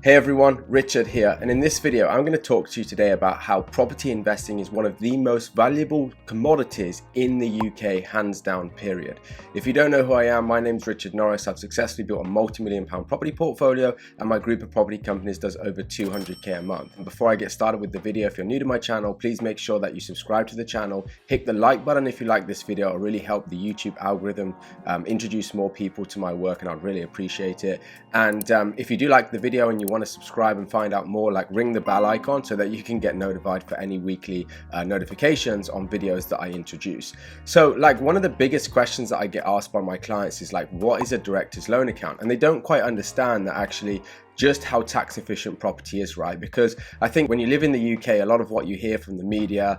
Hey everyone, Richard here, and in this video I'm going to talk to you today about how property investing is one of the most valuable commodities in the UK, hands down, period. If you don't know who I am, my name's Richard Norris. I've successfully built a multi-million pound property portfolio and my group of property companies does over 200k a month. And before I get started with the video, if you're new to my channel, please make sure that you subscribe to the channel, hit the like button if you like this video. It'll really help the YouTube algorithm introduce more people to my work, and I'd really appreciate it. And if you do like the video and you want to subscribe and find out more, like ring the bell icon so that you can get notified for any weekly notifications on videos that I introduce. So like one of the biggest questions that I get asked by my clients is like, what is a director's loan account? And they don't quite understand that actually just how tax efficient property is, right? Because I think when you live in the UK, a lot of what you hear from the media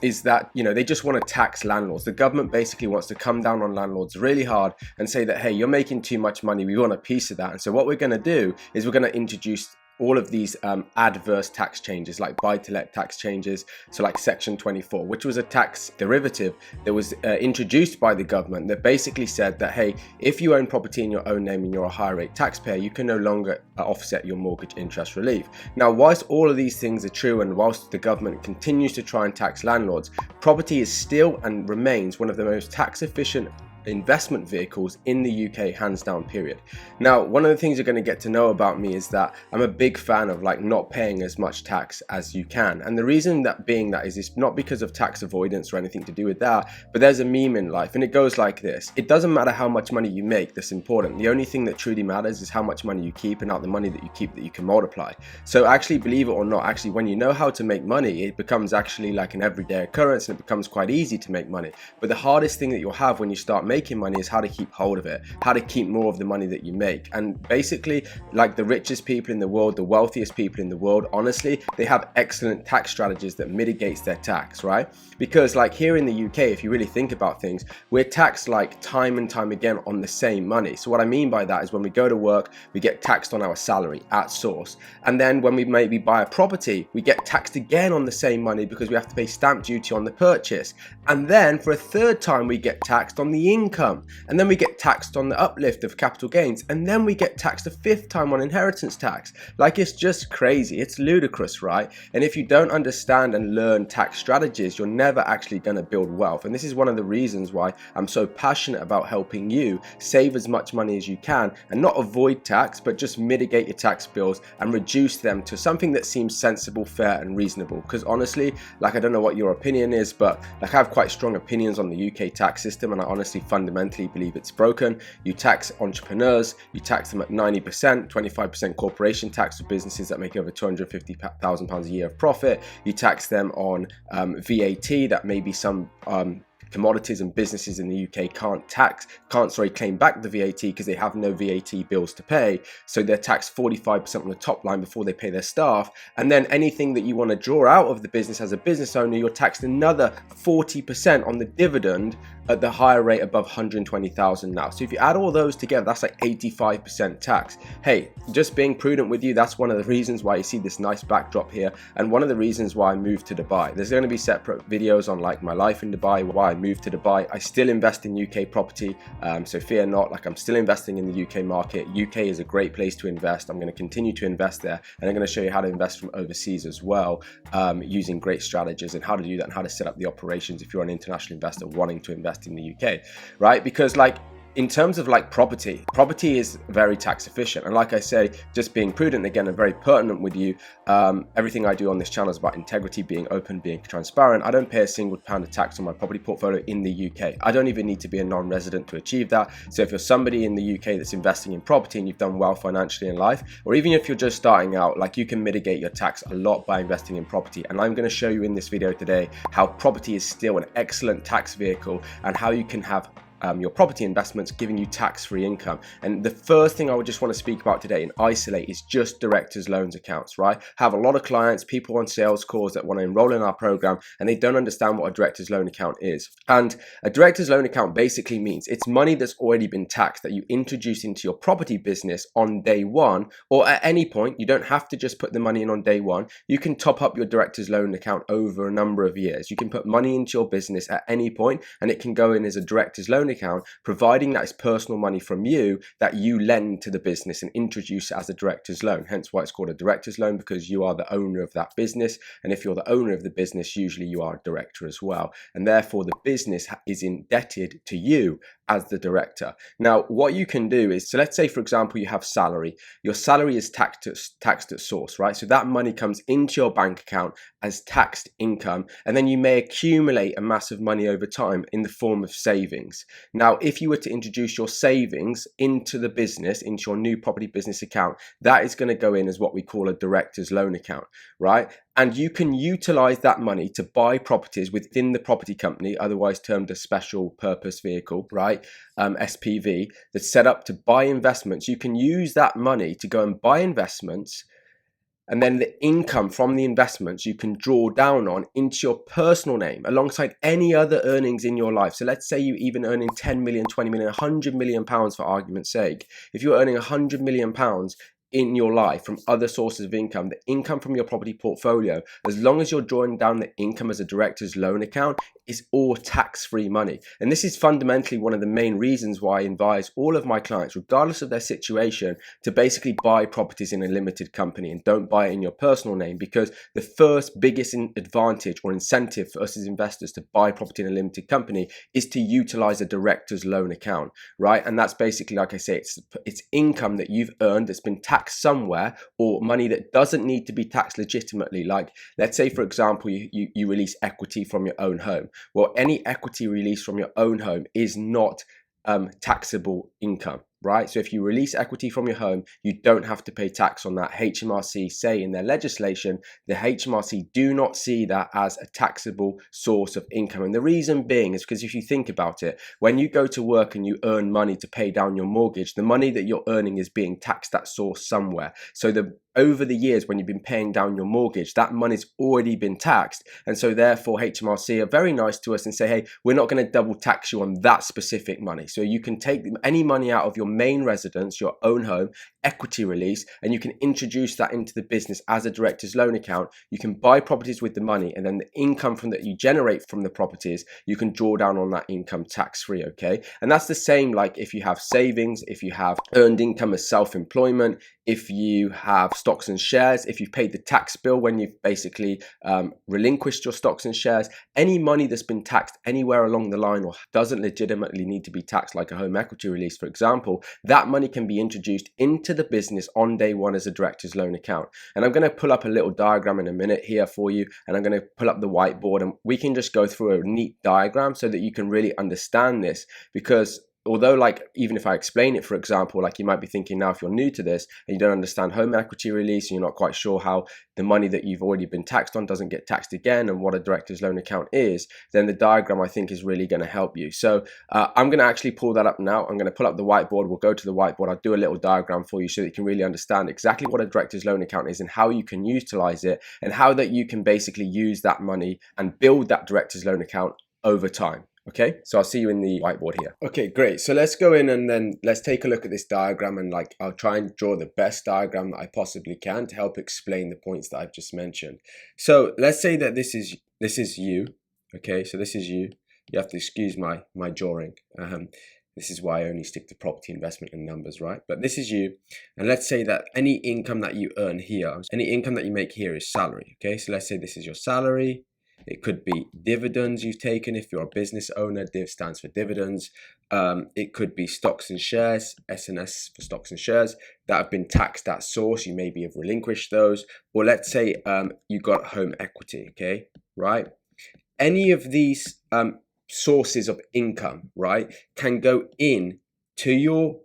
is that, you know, they just want to tax landlords. The government basically wants to come down on landlords really hard and say that, hey, you're making too much money, we want a piece of that. And so what we're going to do is we're going to introduce all of these adverse tax changes, like buy-to-let tax changes, so like Section 24, which was a tax derivative that was introduced by the government that basically said that, hey, if you own property in your own name and you're a higher rate taxpayer, you can no longer offset your mortgage interest relief. Now, whilst all of these things are true and whilst the government continues to try and tax landlords, property is still and remains one of the most tax efficient investment vehicles in the UK, hands down, period. Now, one of the things you're going to get to know about me is that I'm a big fan of like not paying as much tax as you can. And the reason that being that is it's not because of tax avoidance or anything to do with that, but there's a meme in life and it goes like this: it doesn't matter how much money you make that's important. The only thing that truly matters is how much money you keep, and not the money that you keep that you can multiply. So actually, believe it or not, actually when you know how to make money, it becomes actually like an everyday occurrence and it becomes quite easy to make money. But the hardest thing that you'll have when you start making money is how to keep hold of it, how to keep more of the money that you make. And basically, like the richest people in the world, the wealthiest people in the world, honestly, they have excellent tax strategies that mitigates their tax, right? Because like here in the UK, if you really think about things, we're taxed like time and time again on the same money. So what I mean by that is when we go to work, we get taxed on our salary at source. And then when we maybe buy a property, we get taxed again on the same money because we have to pay stamp duty on the purchase. And then for a third time, we get taxed on the income. And then we get taxed on the uplift of capital gains. And then we get taxed a fifth time on inheritance tax. Like, it's just crazy. It's ludicrous, right? And if you don't understand and learn tax strategies, you're never actually going to build wealth. And this is one of the reasons why I'm so passionate about helping you save as much money as you can and not avoid tax, but just mitigate your tax bills and reduce them to something that seems sensible, fair and reasonable. Because honestly, like, I don't know what your opinion is, but like, I have quite strong opinions on the UK tax system, and I honestly fundamentally believe it's broken. You tax entrepreneurs, you tax them at 90%, 25% corporation tax for businesses that make over £250,000 a year of profit. You tax them on VAT that maybe some commodities and businesses in the UK can't claim back the VAT because they have no VAT bills to pay. So they're taxed 45% on the top line before they pay their staff. And then anything that you want to draw out of the business as a business owner, you're taxed another 40% on the dividend at the higher rate above 120,000 now. So if you add all those together, that's like 85% tax. Hey, just being prudent with you, that's one of the reasons why you see this nice backdrop here, and one of the reasons why I moved to Dubai. There's going to be separate videos on like my life in Dubai, why I moved to Dubai. I still invest in UK property, so fear not, like I'm still investing in the UK market. UK is a great place to invest. I'm going to continue to invest there, and I'm going to show you how to invest from overseas as well, using great strategies and how to do that and how to set up the operations if you're an international investor wanting to invest in the UK, right? Because like, in terms of like property is very tax efficient, and like I say, just being prudent again and very pertinent with you, everything I do on this channel is about integrity, being open, being transparent. I don't pay a single pound of tax on my property portfolio in the UK. I don't even need to be a non-resident to achieve that. So if you're somebody in the UK that's investing in property and you've done well financially in life, or even if you're just starting out, like, you can mitigate your tax a lot by investing in property. And I'm going to show you in this video today how property is still an excellent tax vehicle and how you can have your property investments giving you tax-free income. And the first thing I would just want to speak about today and isolate is just directors loans accounts, right? I have a lot of clients, people on sales calls that want to enroll in our program, and they don't understand what a director's loan account is. And a director's loan account basically means it's money that's already been taxed that you introduce into your property business on day one, or at any point. You don't have to just put the money in on day one. You can top up your director's loan account over a number of years. You can put money into your business at any point and it can go in as a director's loan loan account, providing that it's personal money from you that you lend to the business and introduce it as a director's loan. Hence why it's called a director's loan, because you are the owner of that business. And if you're the owner of the business, usually you are a director as well. And therefore the business is indebted to you as the director. Now, what you can do is, so let's say, for example, you have salary. Your salary is taxed at source, right? So that money comes into your bank account as taxed income, and then you may accumulate a massive money over time in the form of savings. Now, if you were to introduce your savings into the business, into your new property business account, that is going to go in as what we call a director's loan account, right? And you can utilize that money to buy properties within the property company, otherwise termed a special purpose vehicle, right? SPV, that's set up to buy investments. You can use that money to go and buy investments, and then the income from the investments you can draw down on into your personal name alongside any other earnings in your life. So let's say you even earning 10 million, 20 million, 100 million pounds for argument's sake. If you're earning 100 million pounds in your life from other sources of income, the income from your property portfolio, as long as you're drawing down the income as a director's loan account, is all tax-free money. And this is fundamentally one of the main reasons why I advise all of my clients, regardless of their situation, to basically buy properties in a limited company and don't buy it in your personal name, because the first biggest advantage or incentive for us as investors to buy property in a limited company is to utilize a director's loan account, right? And that's basically, like I say, it's income that you've earned that's been taxed somewhere, or money that doesn't need to be taxed legitimately. Like, let's say, for example, you release equity from your own home. Well, any equity released from your own home is not taxable income, right? So if you release equity from your home, you don't have to pay tax on that. HMRC say in their legislation, the HMRC do not see that as a taxable source of income. And the reason being is because if you think about it, when you go to work and you earn money to pay down your mortgage, the money that you're earning is being taxed at source somewhere. So over the years when you've been paying down your mortgage, that money's already been taxed. And so therefore HMRC are very nice to us and say, hey, we're not going to double tax you on that specific money. So you can take any money out of your main residence, your own home, equity release, and you can introduce that into the business as a director's loan account. You can buy properties with the money, and then the income from that you generate from the properties, you can draw down on that income tax-free, okay? And that's the same like if you have savings, if you have earned income as self-employment, if you have stocks and shares, if you've paid the tax bill when you've basically relinquished your stocks and shares, any money that's been taxed anywhere along the line or doesn't legitimately need to be taxed, like a home equity release, for example, that money can be introduced into the business on day one as a director's loan account. And I'm going to pull up a little diagram in a minute here for you, and I'm going to pull up the whiteboard, and we can just go through a neat diagram so that you can really understand this. Because although, like, even if I explain it, for example, like you might be thinking now, if you're new to this and you don't understand home equity release and you're not quite sure how the money that you've already been taxed on doesn't get taxed again and what a director's loan account is, then the diagram I think is really going to help you. So I'm going to actually pull that up now. I'm going to pull up the whiteboard. We'll go to the whiteboard. I'll do a little diagram for you so that you can really understand exactly what a director's loan account is and how you can utilize it, and how that you can basically use that money and build that director's loan account over time. Okay, so I'll see you in the whiteboard here. Okay, great. So let's go in and then let's take a look at this diagram, and like I'll try and draw the best diagram that I possibly can to help explain the points that I've just mentioned. So let's say that this is you. Okay, so this is you. You have to excuse my drawing. This is why I only stick to property investment and numbers, right? But this is you. And let's say that any income that you earn here, any income that you make here is salary. Okay, so let's say this is your salary. It could be dividends you've taken if you're a business owner. Div stands for dividends. It could be stocks and shares, S&S for stocks and shares, that have been taxed at source. You maybe have relinquished those. Or let's say you got home equity, okay, right? Any of these sources of income, right, can go in to your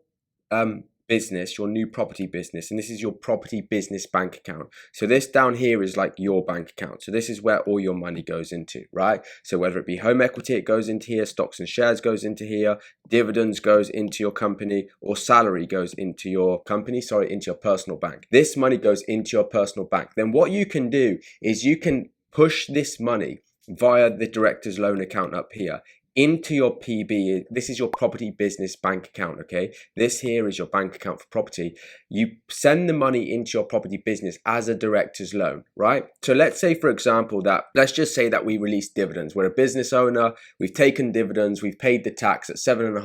business, your new property business, and this is your property business bank account. So this down here is like your bank account. So this is where all your money goes into, right? So whether it be home equity, it goes into here, stocks and shares goes into here, dividends goes into your company, or salary goes into your company, into your personal bank. This money goes into your personal bank. Then what you can do is you can push this money via the director's loan account up here into your PB. This is your property business bank account, okay? This here is your bank account for property. You send the money into your property business as a director's loan, right? So let's say, for example, let's just say that we release dividends. We're a business owner, we've taken dividends, we've paid the tax at 7.5%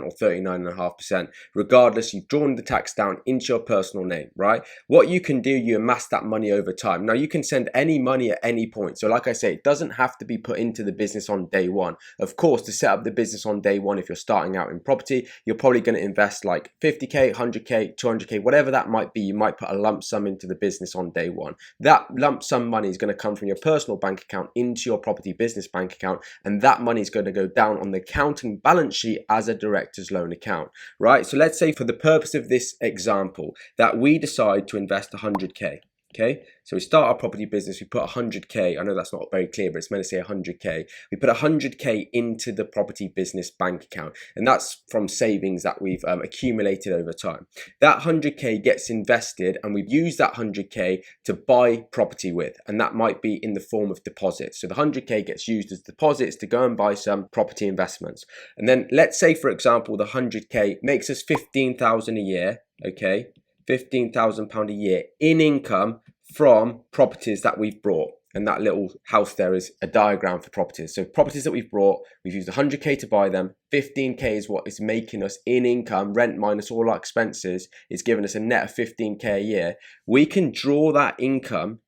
or 39.5%. Regardless, you've drawn the tax down into your personal name, right? What you can do, you amass that money over time. Now, you can send any money at any point. So like I say, it doesn't have to be put into the business on day one. Of course, to set up the business on day one, if you're starting out in property, you're probably going to invest like 50K, 100K, 200K, whatever that might be. You might put a lump sum into the business on day one. That lump sum money is going to come from your personal bank account into your property business bank account, and that money is going to go down on the accounting balance sheet as a director's loan account, right? So let's say, for the purpose of this example, that we decide to invest 100K. Okay, so we start our property business, we put 100K, I know that's not very clear, but it's meant to say 100K. We put 100K into the property business bank account, and that's from savings that we've accumulated over time. That 100K gets invested, and we've used that 100K to buy property with, and that might be in the form of deposits. So the 100K gets used as deposits to go and buy some property investments. And then let's say, for example, the 100K makes us 15,000 a year, okay? £15,000 a year in income from properties that we've brought. And that little house there is a diagram for properties. So properties that we've brought, we've used 100K to buy them. 15K is what is making us in income. Rent minus all our expenses is giving us a net of 15K a year. We can draw that income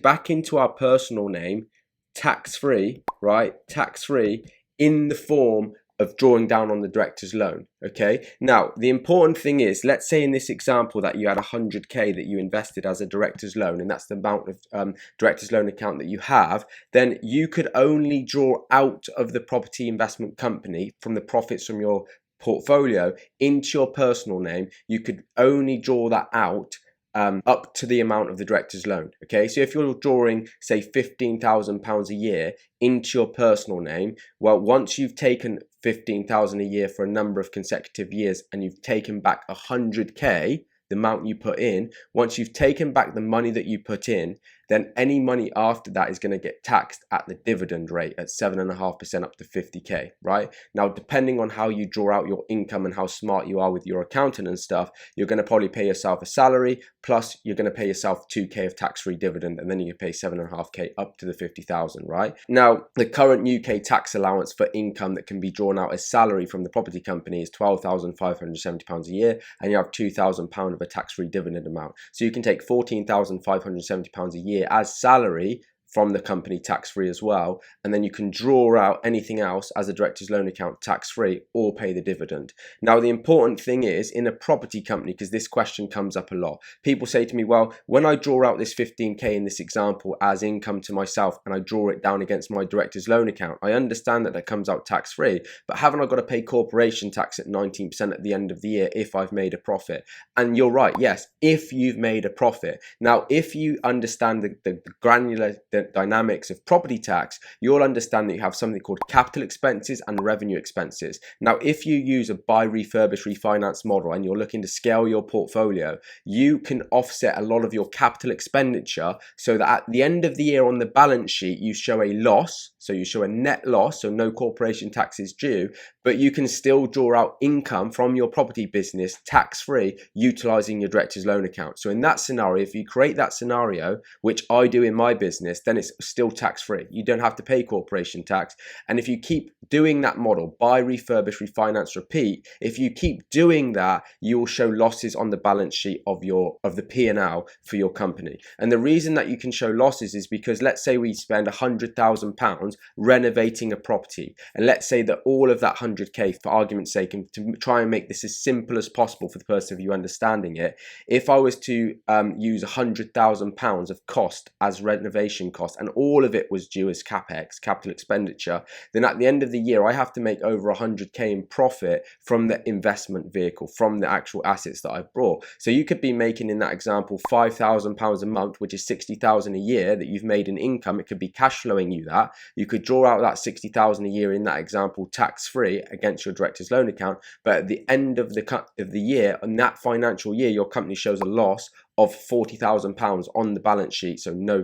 back into our personal name, tax-free, right? Tax-free, in the form of drawing down on the director's loan. Okay, now the important thing is, let's say in this example that you had 100K that you invested as a director's loan, and that's the amount of director's loan account that you have, then you could only draw out of the property investment company from the profits from your portfolio into your personal name. You could only draw that out up to the amount of the director's loan. Okay, so if you're drawing, say, £15,000 a year into your personal name, well, once you've taken 15,000 a year for a number of consecutive years, and you've taken back 100K, the amount you put in, once you've taken back the money that you put in, then any money after that is going to get taxed at the dividend rate at 7.5% up to 50K, right? Now, depending on how you draw out your income and how smart you are with your accountant and stuff, you're going to probably pay yourself a salary, plus you're going to pay yourself 2K of tax-free dividend, and then you can pay 7.5K up to the 50,000, right? Now, the current UK tax allowance for income that can be drawn out as salary from the property company is £12,570 a year, and you have £2,000 of a tax-free dividend amount. So you can take £14,570 a year as salary from the company tax-free as well, and then you can draw out anything else as a director's loan account tax-free or pay the dividend. Now, the important thing is, in a property company, because this question comes up a lot, people say to me, well, when I draw out this 15K in this example as income to myself and I draw it down against my director's loan account, I understand that comes out tax-free, but haven't I got to pay corporation tax at 19% at the end of the year if I've made a profit? And you're right, yes, if you've made a profit. Now, if you understand the granular dynamics of property tax, you'll understand that you have something called capital expenses and revenue expenses. Now, if you use a buy, refurbish, refinance model and you're looking to scale your portfolio, you can offset a lot of your capital expenditure so that at the end of the year on the balance sheet, you show a loss. So you show a net loss, so no corporation tax is due, but you can still draw out income from your property business tax-free utilizing your director's loan account. So in that scenario, if you create that scenario, which I do in my business, then it's still tax-free. You don't have to pay corporation tax. And if you keep doing that model, buy, refurbish, refinance, repeat, if you keep doing that, you will show losses on the balance sheet of the P&L for your company. And the reason that you can show losses is because, let's say we spend £100,000 renovating a property, and let's say that all of that 100K, for argument's sake, and to try and make this as simple as possible for the person of you understanding it, if I was to use £100,000 of cost as renovation cost, and all of it was due as capex, capital expenditure, then at the end of the year I have to make over 100K in profit from the investment vehicle, from the actual assets that I've brought. So you could be making, in that example, £5,000 a month, which is 60,000 a year that you've made in income. It could be cash flowing you that. You could draw out that 60,000 a year in that example tax-free against your director's loan account, but at the end of the year, on that financial year, your company shows a loss of £40,000 on the balance sheet, so no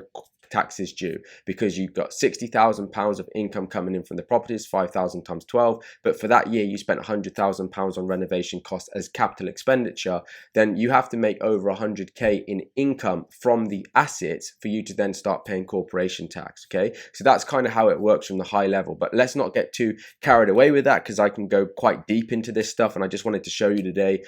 taxes due, because you've got £60,000 of income coming in from the properties, 5,000 times 12, but for that year you spent £100,000 on renovation costs as capital expenditure, then you have to make over 100k in income from the assets for you to then start paying corporation tax. Okay, so that's kind of how it works from the high level, but let's not get too carried away with that, because I can go quite deep into this stuff, and I just wanted to show you today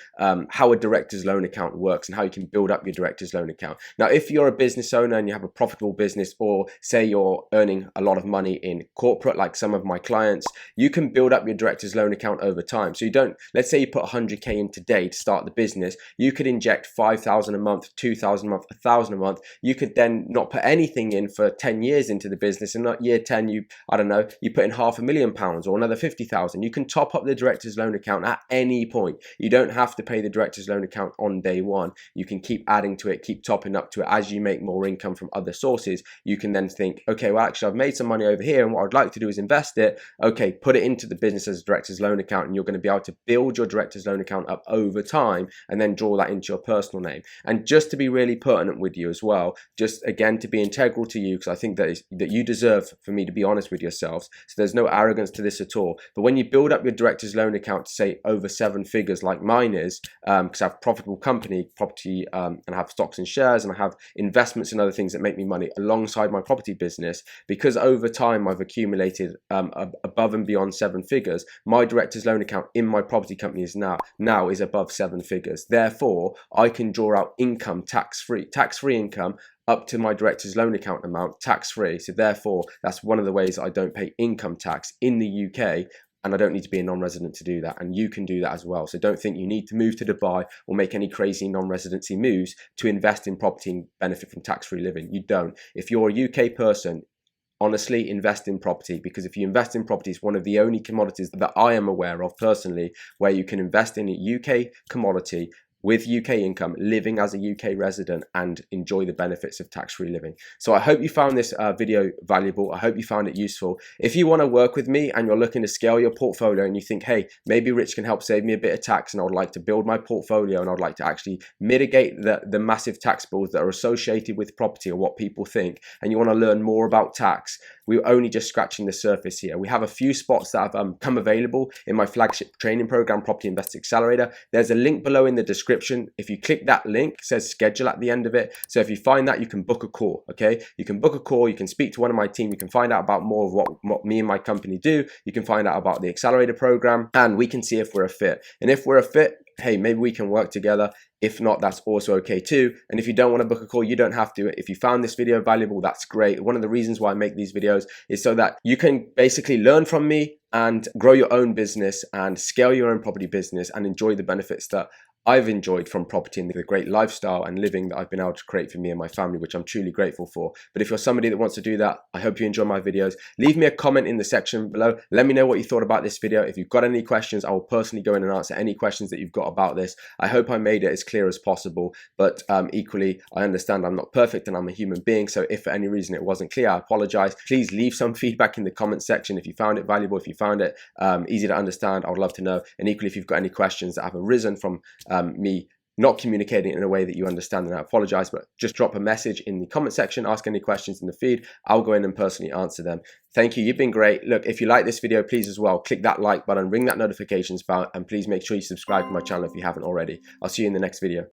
how a director's loan account works and how you can build up your director's loan account. Now, if you're a business owner and you have a profitable business, or say you're earning a lot of money in corporate like some of my clients, you can build up your director's loan account over time. So you don't, let's say you put 100k in today to start the business, you could inject 5,000 a month, 2,000 a month, 1,000 a month. You could then not put anything in for 10 years into the business, and not year 10 you, I don't know, you put in £500,000 or another 50,000. You can top up the director's loan account at any point. You don't have to pay the director's loan account on day one. You can keep adding to it, keep topping up to it as you make more income from other sources. You can then think, okay, well actually I've made some money over here, and what I'd like to do is invest it. Okay, put it into the business as a director's loan account, and you're going to be able to build your director's loan account up over time and then draw that into your personal name. And just to be really pertinent with you as well, just again to be integral to you, because I think that you deserve for me to be honest with yourselves, so there's no arrogance to this at all, but when you build up your director's loan account to say over 7 figures like mine is, because I have a profitable company, property, and I have stocks and shares, and I have investments and other things that make me money alongside my property business, because over time I've accumulated above and beyond 7 figures, my director's loan account in my property company is now is above 7 figures. Therefore, I can draw out income tax-free income up to my director's loan account amount tax-free. So therefore, that's one of the ways I don't pay income tax in the UK, and I don't need to be a non-resident to do that, and you can do that as well. So don't think you need to move to Dubai or make any crazy non-residency moves to invest in property and benefit from tax-free living. You don't. If you're a UK person, honestly, invest in property, because if you invest in property, it's one of the only commodities that I am aware of personally where you can invest in a UK commodity with UK income, living as a UK resident, and enjoy the benefits of tax-free living. So I hope you found this video valuable. I hope you found it useful. If you want to work with me and you're looking to scale your portfolio, and you think, hey, maybe Rich can help save me a bit of tax, and I would like to build my portfolio, and I'd like to actually mitigate the massive tax bills that are associated with property, or what people think, and you want to learn more about tax, we're only just scratching the surface here. We have a few spots that have come available in my flagship training program, Property Investors Accelerator. There's a link below in the description. If you click that link, it says schedule at the end of it. So if you find that, you can book a call. Okay, you can book a call, you can speak to one of my team, you can find out about more of what me and my company do, you can find out about the accelerator program, and we can see if we're a fit. And if we're a fit, hey, maybe we can work together. If not, that's also okay too. And if you don't want to book a call, you don't have to. If you found this video valuable, that's great. One of the reasons why I make these videos is so that you can basically learn from me and grow your own business and scale your own property business and enjoy the benefits that I've enjoyed from property and the great lifestyle and living that I've been able to create for me and my family, which I'm truly grateful for. But if you're somebody that wants to do that, I hope you enjoy my videos. Leave me a comment in the section below. Let me know what you thought about this video. If you've got any questions, I will personally go in and answer any questions that you've got about this. I hope I made it as clear as possible, but equally, I understand I'm not perfect and I'm a human being. So if for any reason it wasn't clear, I apologize. Please leave some feedback in the comment section if you found it valuable, if you found it easy to understand. I would love to know. And equally, if you've got any questions that have arisen from me not communicating in a way that you understand, then I apologize, but just drop a message in the comment section, ask any questions in the feed. I'll go in and personally answer them. Thank you. You've been great. Look, if you like this video, please as well, click that like button, ring that notifications bell, and please make sure you subscribe to my channel if you haven't already. I'll see you in the next video.